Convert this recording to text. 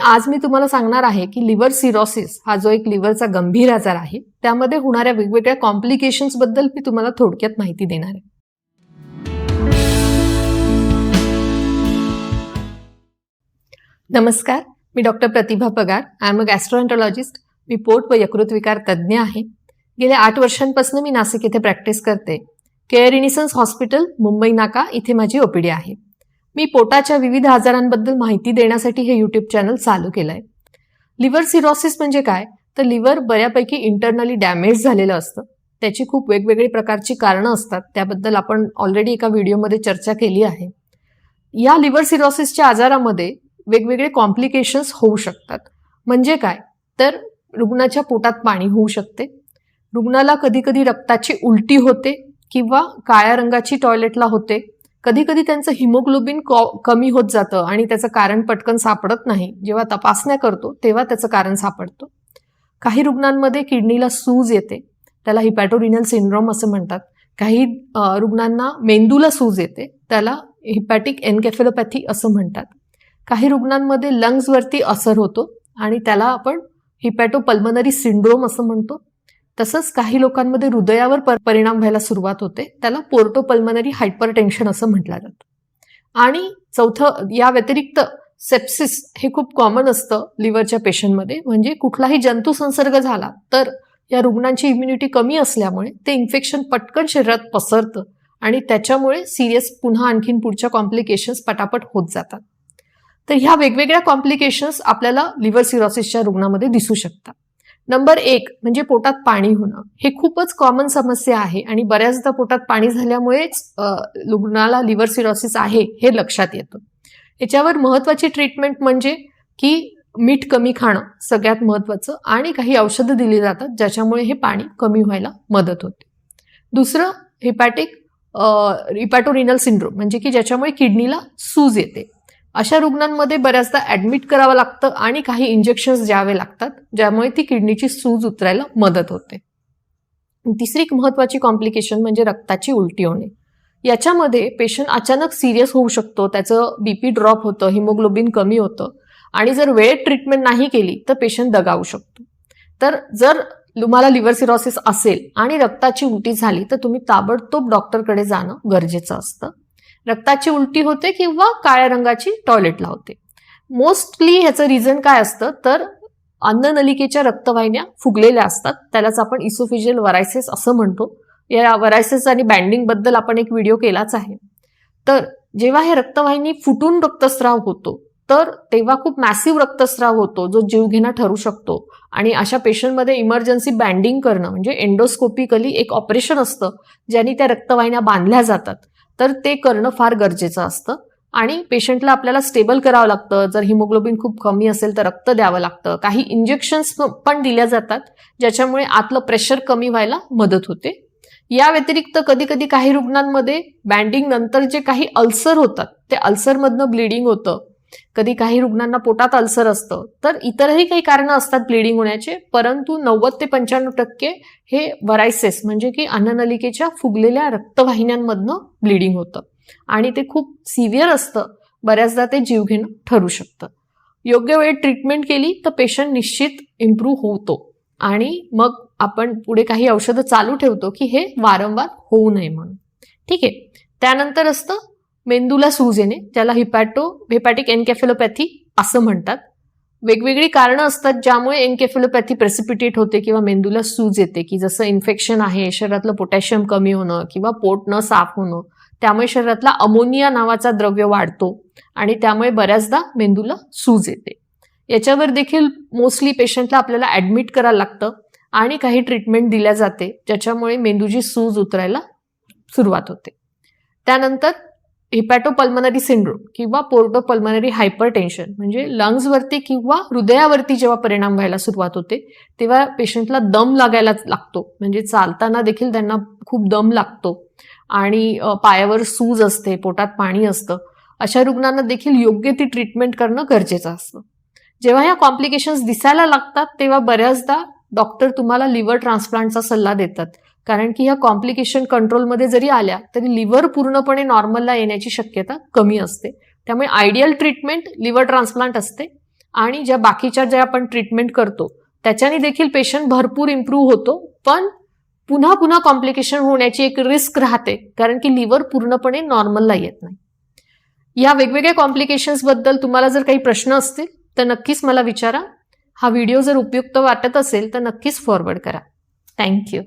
आज मी तुम्हाला सांगणार आहे की लिव्हर सिरोसिस हा जो एक लिव्हरचा गंभीर आजार आहे त्यामध्ये होणाऱ्या वेगवेगळ्या कॉम्प्लिकेशन्स बद्दल मी तुम्हाला थोडक्यात माहिती देणार आहे. नमस्कार, मी डॉक्टर प्रतिभा पगार. I am a गॅस्ट्रोएंटरोलॉजिस्ट. मी पोट व यकृत विकार तज्ज्ञ आहे. गेल्या 8 वर्षांपासून मी नाशिक येथे प्रॅक्टिस करते. केअर इनिसन्स हॉस्पिटल, मुंबई नाका इथे माझी ओपीडी आहे. मी पोटाच्या विविध आजारांबद्दल माहिती देण्यासाठी हे यूट्यूब चॅनल चालू केलं आहे. लिव्हर सिरोसिस म्हणजे काय, तर लिव्हर बऱ्यापैकी इंटरनली डॅमेज झालेलं असतं. त्याची खूप वेगवेगळी प्रकारची कारणं असतात, त्याबद्दल आपण ऑलरेडी एका व्हिडिओमध्ये चर्चा केली आहे. या लिव्हर सिरोसिसच्या आजारामध्ये वेगवेगळे कॉम्प्लिकेशन्स होऊ शकतात. म्हणजे काय, तर रुग्णाच्या पोटात पाणी होऊ शकते, रुग्णाला कधी कधी रक्ताची उलटी होते किंवा काळ्या रंगाची टॉयलेटला होते, कधी कधी त्यांचं हिमोग्लोबिन कमी होत जातं आणि त्याचं कारण पटकन सापडत नाही. जेव्हा तपासण्या करतो तेव्हा त्याचं कारण सापडतं. काही रुग्णांमध्ये किडनीला सूज येते, त्याला हिपॅटोरिनल सिंड्रोम असं म्हणतात. काही रुग्णांना मेंदूला सूज येते, त्याला हिपॅटिक एन्केफेलोपॅथी असं म्हणतात. काही रुग्णांमध्ये लंग्सवरती असर होतो आणि त्याला आपण हिपॅटोपल्मनरी सिंड्रोम असं म्हणतो. तसंच काही लोकांमध्ये हृदयावर परिणाम व्हायला सुरुवात होते, त्याला पोर्टोपल्मनरी हायपरटेन्शन असं म्हटलं जातं. आणि चौथं, या व्यतिरिक्त सेप्सिस हे खूप कॉमन असतं लिव्हरच्या पेशंटमध्ये. म्हणजे कुठलाही जंतू संसर्ग झाला तर या रुग्णांची इम्युनिटी कमी असल्यामुळे ते इन्फेक्शन पटकन शरीरात पसरतं आणि त्याच्यामुळे सिरियस पुन्हा आणखीन पुढच्या कॉम्प्लिकेशन्स पटापट होत जातात. तर ह्या वेगवेगळ्या कॉम्प्लिकेशन्स आपल्याला लिव्हर सिरोसिसच्या रुग्णामध्ये दिसू शकतात. नंबर 1 म्हणजे पोटात पाणी होणं. हे खूपच कॉमन समस्या आहे आणि बऱ्याचदा पोटात पाणी झाल्यामुळेच रुग्णाला लिव्हर सिरोसिस आहे हे लक्षात येतं. याच्यावर महत्त्वाची ट्रीटमेंट म्हणजे की मीठ कमी खाणं सगळ्यात महत्त्वाचं आणि काही औषधं दिली जातात ज्याच्यामुळे हे पाणी कमी व्हायला मदत होते. दुसरं, हिपॅटोरिनल सिंड्रोम म्हणजे की ज्याच्यामुळे किडनीला सूज येते. अशा रुग्णांमध्ये बऱ्याचदा ॲडमिट करावं लागतं आणि काही इंजेक्शन्स द्यावे लागतात ज्यामुळे ती किडनीची सूज उतरायला मदत होते. तिसरी महत्त्वाची कॉम्प्लिकेशन म्हणजे रक्ताची उलटी होणे. याच्यामध्ये पेशंट अचानक सिरियस होऊ शकतो, त्याचं बीपी ड्रॉप होतं, हिमोग्लोबिन कमी होतं आणि जर वेळेत ट्रीटमेंट नाही केली तर पेशंट दगावू शकतो. तर जर तुम्हाला लिव्हर सिरोसिस असेल आणि रक्ताची उलटी झाली तर तुम्ही ताबडतोब डॉक्टरकडे जाणं गरजेचं असतं. रक्ताची उलटी होते किंवा काळ्या रंगाची टॉयलेटला होते. मोस्टली ह्याचं रिझन काय असतं, तर अन्ननलिकेच्या रक्तवाहिन्या फुगलेल्या असतात, त्यालाच आपण इसोफेजियल वरायसिस असं म्हणतो. या वरायसिस आणि बँडिंग बद्दल आपण एक व्हिडिओ केलाच आहे. तर जेव्हा हे रक्तवाहिनी फुटून रक्तस्राव होतो तर तेव्हा खूप मॅसिव्ह रक्तस्राव होतो जो जीवघेणा ठरू शकतो आणि अशा पेशंटमध्ये इमर्जन्सी बँडिंग करणं म्हणजे एंडोस्कोपिकली एक ऑपरेशन असतं ज्याने त्या रक्तवाहिन्या बांधल्या जातात. तर ते करणं फार गरजेचं असतं आणि पेशंटला आपल्याला स्टेबल करावं लागतं. जर हिमोग्लोबिन खूप कमी असेल तर रक्त द्यावं लागतं. काही इंजेक्शन्स पण दिल्या जातात ज्याच्यामुळे आतलं प्रेशर कमी व्हायला मदत होते. या व्यतिरिक्त कधी कधी काही रुग्णांमध्ये बँडिंग नंतर जे काही अल्सर होतात ते अल्सरमधनं ब्लिडिंग होतं. कधी काही रुग्णांना पोटात अल्सर असतं. तर इतरही काही कारणं असतात ब्लिडिंग होण्याचे, परंतु 90 ते 95% हे वरायसिस म्हणजे की अन्ननलिकेच्या फुगलेल्या रक्तवाहिन्यांमधनं ब्लिडिंग होतं आणि ते खूप सिव्हिअर असतं. बऱ्याचदा ते जीवघेणं ठरू शकतं. योग्य वेळेत ट्रीटमेंट केली तर पेशंट निश्चित इम्प्रूव्ह होतो आणि मग आपण पुढे काही औषधं चालू ठेवतो की हे वारंवार होऊ नये म्हणून. ठीक आहे. त्यानंतर असतं मेंदूला सूज येणे, ज्याला हिपॅटिक एन्केफेलोपॅथी असं म्हणतात. वेगवेगळी कारणं असतात ज्यामुळे एन्केफेलोपॅथी प्रेसिपिटेट होते किंवा मेंदूला सूज येते, की जसं इन्फेक्शन आहे, शरीरातलं पोटॅशियम कमी होणं किंवा पोट न साफ होणं, त्यामुळे शरीरातला अमोनिया नावाचा द्रव्य वाढतो आणि त्यामुळे बऱ्याचदा मेंदूला सूज येते. याच्यावर देखील मोस्टली पेशंटला आपल्याला ॲडमिट करायला लागतं आणि काही ट्रीटमेंट दिल्या जाते ज्याच्यामुळे मेंदूची सूज उतरायला सुरुवात होते. त्यानंतर हिपॅटोपल्मनरी सिंड्रोम किंवा पोर्टोपल्मनरी हायपरटेन्शन म्हणजे लंग्सवरती किंवा हृदयावरती जेव्हा परिणाम व्हायला सुरुवात होते तेव्हा पेशंटला दम लागायला लागतो. म्हणजे चालताना देखील त्यांना खूप दम लागतो आणि पायावर सूज असते, पोटात पाणी असतं. अशा रुग्णांना देखील योग्य ती ट्रीटमेंट करणं गरजेचं असतं. जेव्हा ह्या कॉम्प्लिकेशन्स दिसायला लागतात तेव्हा बऱ्याचदा डॉक्टर तुम्हाला लिव्हर ट्रान्सप्लांटचा सल्ला देतात, कारण की ह्या कॉम्प्लिकेशन कंट्रोलमध्ये जरी आल्या तरी लिव्हर पूर्णपणे नॉर्मलला येण्याची शक्यता कमी असते. त्यामुळे आयडियल ट्रीटमेंट लिव्हर ट्रान्सप्लांट असते आणि ज्या बाकीच्या ज्या आपण ट्रीटमेंट करतो त्याच्याने देखील पेशंट भरपूर इम्प्रूव्ह होतो, पण पुन्हा पुन्हा कॉम्प्लिकेशन होण्याची एक रिस्क राहते, कारण की लिव्हर पूर्णपणे नॉर्मलला येत नाही. या वेगवेगळ्या कॉम्प्लिकेशन्स बद्दल तुम्हाला जर काही प्रश्न असतील तर नक्कीच मला विचारा. हा व्हिडिओ जर उपयुक्त वाटत असेल तर नक्कीच फॉरवर्ड करा. थँक्यू.